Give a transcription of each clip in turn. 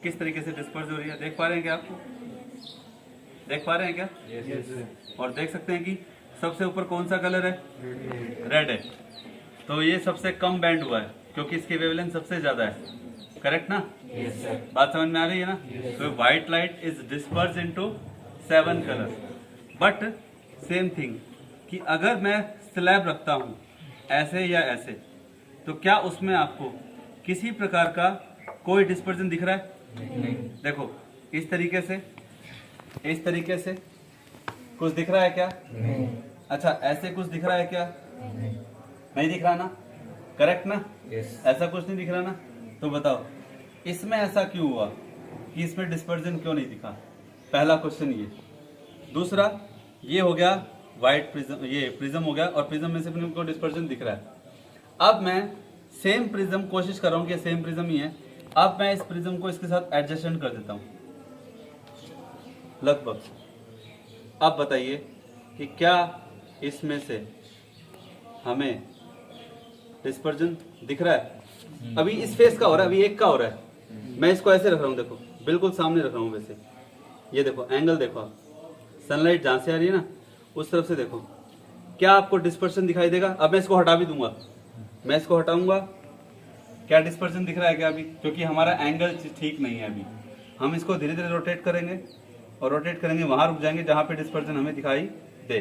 किस तरीके से डिस्पर्स हो रही है, देख पा रहे हैं क्या आपको? देख पा रहे हैं क्या? yes, और देख सकते हैं कि सबसे ऊपर कौन सा कलर है? रेड है। तो ये सबसे कम बैंड हुआ है क्योंकि इसकी वेवलेंथ सबसे ज्यादा है। करेक्ट ना? yes, sir. बात समझ में आ रही है ना? तो white light is disperse into 7 colour. But same thing कि अगर मैं स्लैब रखता हूं ऐसे या ऐसे, तो क्या उसमें आपको किसी प्रकार का कोई डिस्पर्जन दिख रहा है? नहीं, देखो इस तरीके से कुछ दिख रहा है क्या? नहीं, अच्छा, ऐसे कुछ दिख रहा है क्या? नहीं, नहीं दिख रहा ना? करेक्ट ना? yes, ऐसा कुछ नहीं दिख रहा ना? तो बताओ इसमें ऐसा क्यों हुआ कि इसमें डिस्पर्जन क्यों नहीं दिखा? पहला क्वेश्चन ये। दूसरा, ये हो गया व्हाइट प्रिज्म, ये प्रिज्म हो गया और प्रिज्म में से अपने को डिस्पर्जन दिख रहा है। अब मैं सेम प्रिज्म कोशिश कर रहा हूं कि सेम प्रिज्म ही है। अब मैं इस प्रिज्म को इसके साथ एडजस्टमेंट कर देता हूं लगभग। अब बताइए कि क्या इसमें से हमें डिस्पर्जन दिख रहा है? अभी इस फेस का हो रहा है, अभी एक का हो रहा है। मैं इसको ऐसे रख रहा हूँ, देखो बिल्कुल सामने रख रहा हूँ वैसे। ये देखो एंगल देखो आप, सनलाइट जहां से आ रही है ना उस तरफ से देखो, क्या आपको डिस्पर्शन दिखाई देगा? अब मैं इसको हटा भी दूंगा, मैं इसको हटाऊंगा, क्या डिस्पर्शन दिख रहा है क्या अभी? क्योंकि हमारा एंगल ठीक नहीं है अभी। हम इसको धीरे धीरे रोटेट करेंगे और रोटेट करेंगे, वहां रुक जाएंगे जहां पे डिस्पर्शन हमें दिखाई दे।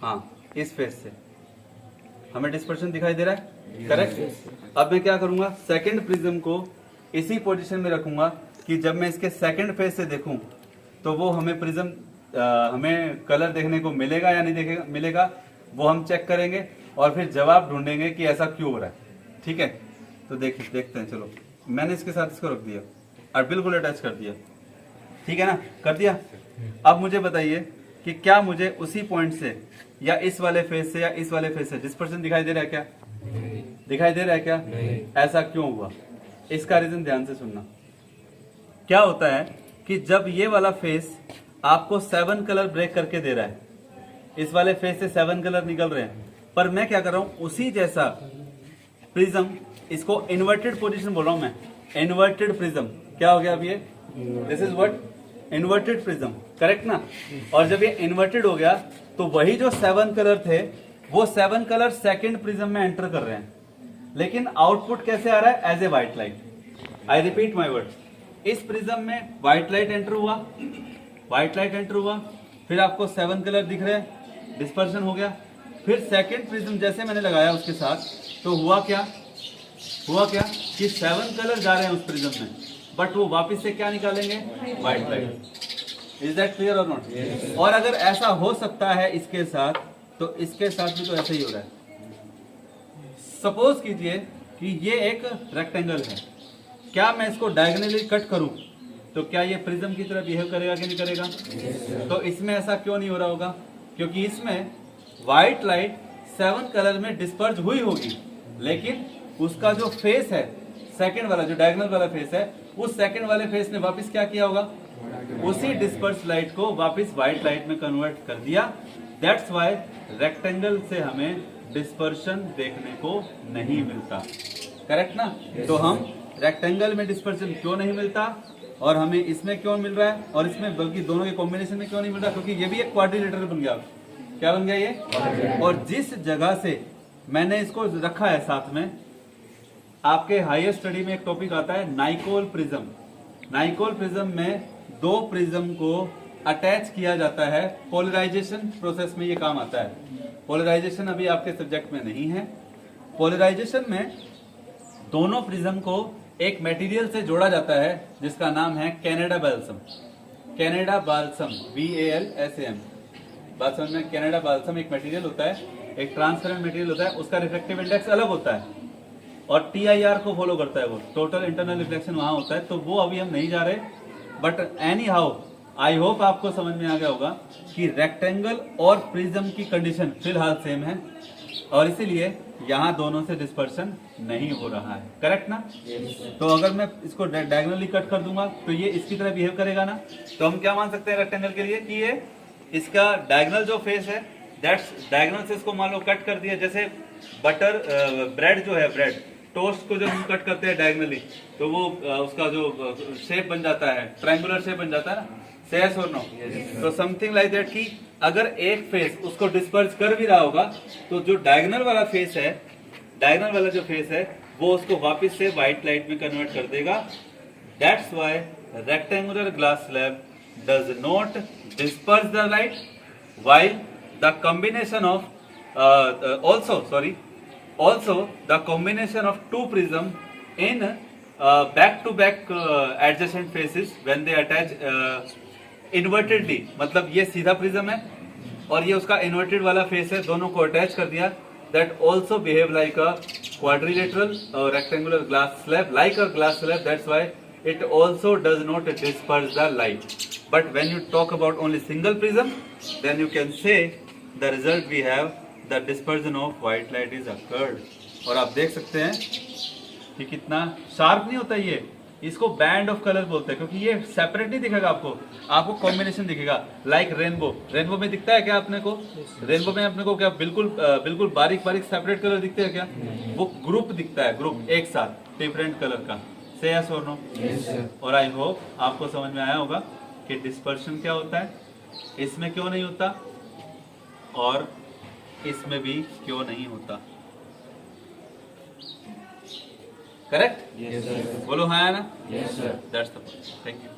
हाँ, इस फेस से हमें डिस्पर्शन दिखाई दे रहा है। करेक्ट। अब मैं क्या करूंगा, सेकंड प्रिज्म को इसी पोजीशन में रखूंगा कि जब मैं इसके सेकंड फेस से देखूं तो वो हमें प्रिज्म हमें कलर देखने को मिलेगा या नहीं देखेगा, मिलेगा, वो हम चेक करेंगे और फिर जवाब ढूंढेंगे कि ऐसा क्यों हो रहा है। ठीक है, तो देखते हैं। चलो, मैंने इसके साथ इसको रख दिया और बिल्कुल अटैच कर दिया। ठीक है ना? कर दिया। अब मुझे बताइए कि क्या मुझे उसी पॉइंट से या इस वाले फेस से या इस वाले फेस से डिस्पर्शन दिखाई दे रहा है क्या? दिखाई दे रहा है क्या? ऐसा क्यों हुआ? इसका रीजन ध्यान से सुनना। क्या होता है कि जब ये वाला फेस आपको 7 कलर ब्रेक करके दे रहा है, इस वाले फेस से 7 कलर निकल रहे हैं, पर मैं क्या कर रहा हूं, उसी जैसा प्रिज्म, इसको इन्वर्टेड पोजीशन बोल रहा हूं मैं, इन्वर्टेड प्रिज्म। क्या हो गया अब ये? This is what? Inverted prism. Correct ना? और जब ये इन्वर्टेड हो गया तो वही जो 7 कलर थे वो 7 कलर सेकंड प्रिज्म में एंटर कर रहे हैं, लेकिन आउटपुट कैसे आ रहा है? As a white light. I repeat my word, इस प्रिज्म में व्हाइट लाइट एंटर हुआ, व्हाइट लाइट एंटर हुआ, फिर आपको 7 कलर दिख रहे हैं, डिस्पर्शन हो गया। फिर सेकंड प्रिज्म जैसे मैंने लगाया उसके साथ, तो हुआ क्या कि 7 कलर जा रहे हैं उस प्रिज्म में, बट वो वापस से क्या निकालेंगे? White light. Is that clear और नॉट? और अगर ऐसा हो सकता है इसके साथ, तो इसके साथ भी तो ऐसा ही हो रहा है। सपोज कीजिए कि ये एक रेक्टेंगल है, क्या मैं इसको डायगोनली कट करूं तो क्या ये प्रिज्म की तरह बिहेव करेगा कि नहीं करेगा? तो इसमें ऐसा क्यों नहीं हो रहा होगा? क्योंकि इसमें व्हाइट लाइट 7 कलर में डिस्पर्ज हुई होगी, लेकिन उसका जो फेस है, सेकंड वाला जो डायगोनल वाला फेस है, उस सेकंड वाले फेस ने वापस क्या किया होगा? उसी डिस्पर्स लाइट को वापस व्हाइट लाइट में कन्वर्ट कर दिया। दैट्स व्हाई रेक्टेंगल से हमें डिस्पर्शन देखने को नहीं मिलता। करेक्ट ना? तो हम रेक्टेंगल में डिस्पर्शन क्यों नहीं मिलता और हमें इसमें क्यों मिल रहा है, और इसमें बल्कि दोनों के कॉम्बिनेशन में क्यों नहीं मिल रहा? क्योंकि ये भी एक क्वाड्रिलेटरल बन गया। क्या बन गया ये? और जिस जगह से मैंने इसको रखा है साथ में, आपके हायर स्टडी में एक टॉपिक आता है नाइकोल प्रिज्म। नाइकोल प्रिज्म में 2 प्रिज्म को अटैच किया जाता है, पोलराइजेशन प्रोसेस में ये काम आता है। पोलराइजेशन अभी आपके सब्जेक्ट में नहीं है। पोलराइजेशन में दोनों प्रिज्म को एक मटेरियल से जोड़ा जाता है जिसका नाम है Canada balsam. Canada balsam, BALSAM। बात समझ में? कैनेडा बाल्सम एक मटेरियल होता है, एक ट्रांसपेरेंट मटेरियल होता है, उसका रिफ्लेक्टिव इंडेक्स अलग होता है और TIR को फॉलो करता है, वो टोटल इंटरनल रिफ्लेक्शन वहां होता है। तो वो अभी हम नहीं जा रहे, but any how I hope आपको समझ में आ गया होगा कि रेक्टेंगल और प्रिज्म की कंडीशन फिलहाल सेम है और इसीलिए यहाँ दोनों से डिस्पर्शन नहीं हो रहा है। करेक्ट ना? तो अगर मैं इसको डायगोनली कट कर दूंगा तो ये इसकी तरह बिहेव करेगा ना? तो हम क्या मान सकते हैं रेक्टेंगल के लिए कि ये इसका डायगोनल जो फेस है, दैट्स डायगोनल से इसको मान लो कट कर दिया। जैसे बटर ब्रेड जो है, ब्रेड टोस्ट को जब हम कट करते हैं डायगनली तो वो उसका जो शेप बन जाता है, ट्रायंगुलर शेप बन जाता है ना, से यस और नो? तो समथिंग लाइक दैट कि अगर एक फेस उसको डिस्पर्स कर भी रहा होगा तो जो डायगोनल वाला फेस है, डायगोनल वाला जो फेस है वो उसको वापस से व्हाइट लाइट में कन्वर्ट कर देगा. That's why rectangular glass slab does not disperse the light, while the combination of also the combination of two prism in back to back adjacent faces when they attach invertedly, मतलब ये सीधा prism है और ये उसका inverted वाला face है, दोनों को अटैच कर दिया. That also behave like a quadrilateral rectangular glass slab, like a glass slab. That's why it also does not disperse the light. But when you talk about only single prism, then you can say the result we have the dispersion of white light is occurred. और आप देख सकते हैं कि कितना sharp नहीं होता ये, इसको बैंड ऑफ कलर बोलते हैं क्योंकि ये सेपरेट नहीं दिखेगा आपको, आपको कॉम्बिनेशन दिखेगा. लाइक रेनबो, रेनबो में दिखता है क्या अपने को? रेनबो में अपने को क्या बिल्कुल बारीक बारीक सेपरेट कलर दिखते हैं क्या? वो ग्रुप दिखता है, ग्रुप एक साथ डिफरेंट कलर का. से यस और नो? और आई होप आपको समझ में आया होगा कि डिस्पर्शन क्या होता है, इसमें क्यों नहीं होता और इसमें भी क्यों नहीं होता. करेक्ट? बोलो हाँ ना? That's the point. Thank you.